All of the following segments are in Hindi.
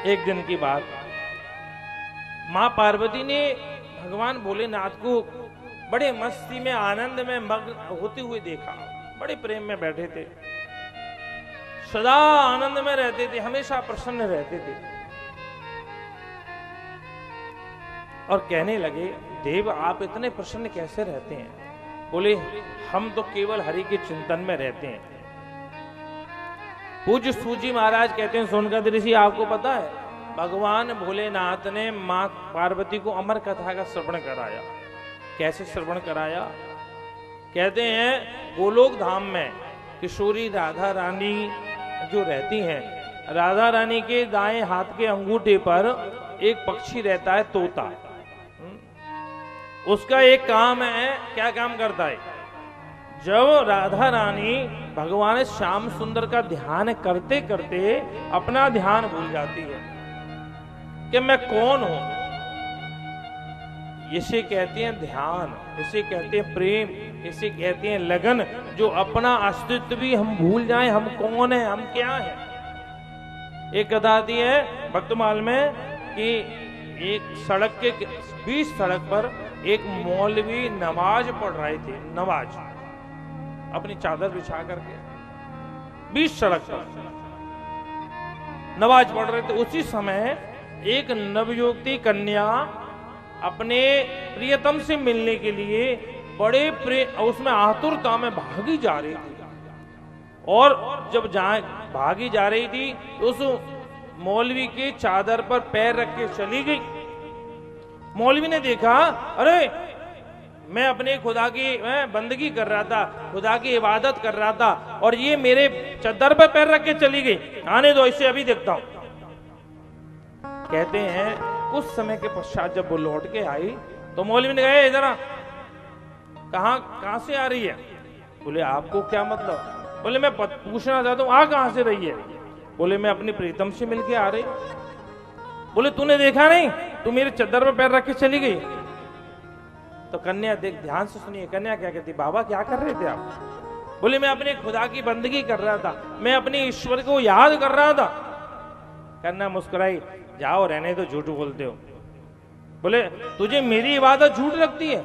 एक दिन की बात, मां पार्वती ने भगवान भोलेनाथ को बड़े मस्ती में आनंद में मग्न होते हुए देखा। बड़े प्रेम में बैठे थे, सदा आनंद में रहते थे, हमेशा प्रसन्न रहते थे। और कहने लगे, देव आप इतने प्रसन्न कैसे रहते हैं? बोले, हम तो केवल हरि के चिंतन में रहते हैं। पूज्य सूजी महाराज कहते हैं, सोनकद ऋषि आपको पता है, भगवान भोलेनाथ ने मां पार्वती को अमर कथा का श्रवण कराया। कैसे श्रवण कराया? कहते हैं, गोलोक धाम में किशोरी राधा रानी जो रहती हैं, राधा रानी के दाएं हाथ के अंगूठे पर एक पक्षी रहता है, तोता। उसका एक काम है, क्या काम करता है? जब राधा रानी भगवान श्याम सुंदर का ध्यान करते करते अपना ध्यान भूल जाती है कि मैं कौन हूं, इसे कहते हैं ध्यान, इसे कहते हैं प्रेम, इसे कहते हैं लगन। जो अपना अस्तित्व भी हम भूल जाएं, हम कौन हैं, हम क्या हैं। एक कथा आती है भक्तमाल में कि एक सड़क के बीच सड़क पर एक मौलवी नमाज पढ़ रहे थे, नमाज अपनी चादर बिछा करके बीच सड़क पर नमाज पढ़ रहे थे। उसी समय एक नवयुवती कन्या अपने प्रियतम से मिलने के लिए बड़े उसमें आतुरता में भागी जा रही थी। और जब भागी जा रही थी तो उस मौलवी के चादर पर पैर रख के चली गई। मौलवी ने देखा, अरे मैं अपने खुदा की बंदगी कर रहा था, खुदा की इबादत कर रहा था, और ये मेरे चादर पर पैर रख के चली गई, आने दो, इसे अभी देखता हूं। कहते हैं कुछ समय के पश्चात जब वो लौट के आई तो मौलवी ने कहा, इधर आ, कहां से आ रही है? बोले, आपको क्या मतलब? बोले, मैं पूछना चाहता हूं, आ कहां से रही है? बोले, मैं अपनी प्रीतम से मिलके आ रही। बोले, तूने देखा नहीं, तू मेरे चादर पर पैर रख के चली गई। तो कन्या, देख ध्यान से सुनिए, कन्या क्या कहती, बाबा क्या कर रहे थे आप? बोले, मैं अपने खुदा की बंदगी कर रहा था, मैं अपने ईश्वर को याद कर रहा था। कन्या मुस्कुराई, जाओ रहने तो, झूठ बोलते हो। बोले, तुझे मेरी इबादत झूठ लगती है?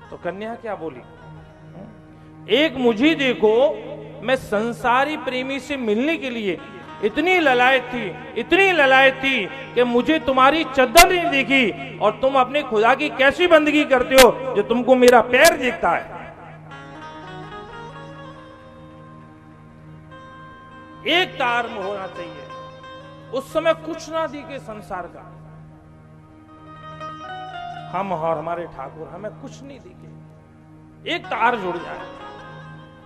तो कन्या क्या बोली, एक मुझे देखो, मैं संसारी प्रेमी से मिलने के लिए इतनी ललायत थी कि मुझे तुम्हारी चद्दर नहीं दिखी, और तुम अपने खुदा की कैसी बंदगी करते हो जो तुमको मेरा पैर दिखता है। एक तार में होना चाहिए। उस समय कुछ ना दिखे संसार का, हम और हमारे ठाकुर, हमें कुछ नहीं दिखे, एक तार जुड़ जाए।